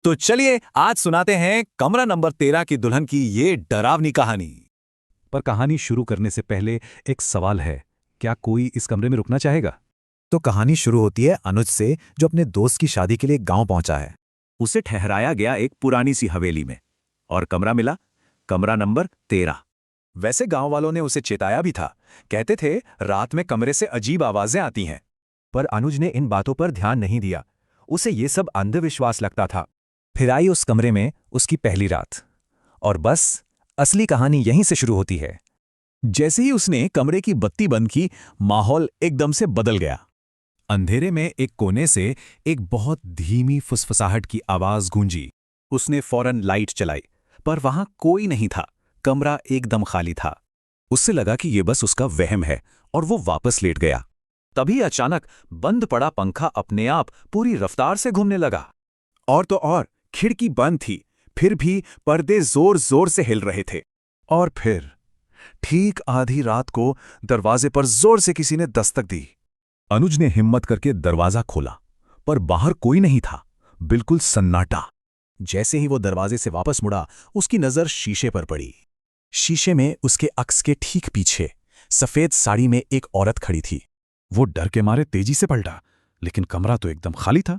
तो चलिए आज सुनाते हैं कमरा नंबर 13 की दुल्हन की ये डरावनी कहानी। पर कहानी शुरू करने से पहले एक सवाल है। क्या कोई इस कमरे में रुकना चाहेगा? तो कहानी शुरू होती है अनुज से, जो अपने दोस्त की शादी के लिए गांव पहुंचा है। उसे ठहराया गया एक पुरानी सी हवेली में और कमरा मिला, कमरा नंबर 13। वैसे गांव वालों ने उसे चेताया भी था, कहते थे रात में कमरे से अजीब आवाजें आती हैं। पर अनुज ने इन बातों पर ध्यान नहीं दिया। उसे ये सब अंधविश्वास लगता था। फिर आई उस कमरे में उसकी पहली रात। और बस असली कहानी यहीं से शुरू होती है। जैसे ही उसने कमरे की बत्ती बंद की, माहौल एकदम से बदल गया। अंधेरे में एक कोने से एक बहुत धीमी फुसफुसाहट की आवाज गूंजी। उसने फौरन लाइट चलाई, पर वहां कोई नहीं था। कमरा एकदम खाली था। उससे लगा कि ये बस उसका वहम है और वो वापस लेट गया। तभी अचानक बंद पड़ा पंखा अपने आप पूरी रफ्तार से घूमने लगा। और तो और खिड़की बंद थी, फिर भी पर्दे जोर जोर से हिल रहे थे। और फिर ठीक आधी रात को दरवाजे पर जोर से किसी ने दस्तक दी। अनुज ने हिम्मत करके दरवाजा खोला, पर बाहर कोई नहीं था, बिल्कुल सन्नाटा। जैसे ही वो दरवाजे से वापस मुड़ा, उसकी नजर शीशे पर पड़ी। शीशे में उसके अक्स के ठीक पीछे सफेद साड़ी में एक औरत खड़ी थी। वो डर के मारे तेजी से पलटा, लेकिन कमरा तो एकदम खाली था।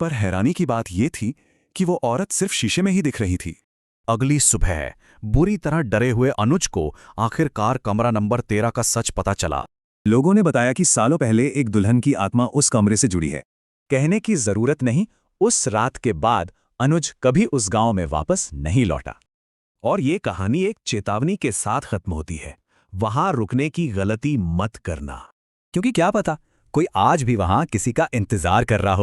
पर हैरानी की बात यह थी कि वो औरत सिर्फ शीशे में ही दिख रही थी। अगली सुबह बुरी तरह डरे हुए अनुज को आखिरकार कमरा नंबर 13 का सच पता चला। लोगों ने बताया कि सालों पहले एक दुल्हन की आत्मा उस कमरे से जुड़ी है। कहने की जरूरत नहीं, उस रात के बाद अनुज कभी उस गांव में वापस नहीं लौटा। और ये कहानी एक चेतावनी के साथ खत्म होती है। वहां रुकने की गलती मत करना, क्योंकि क्या पता कोई आज भी वहां किसी का इंतजार कर रहा हो।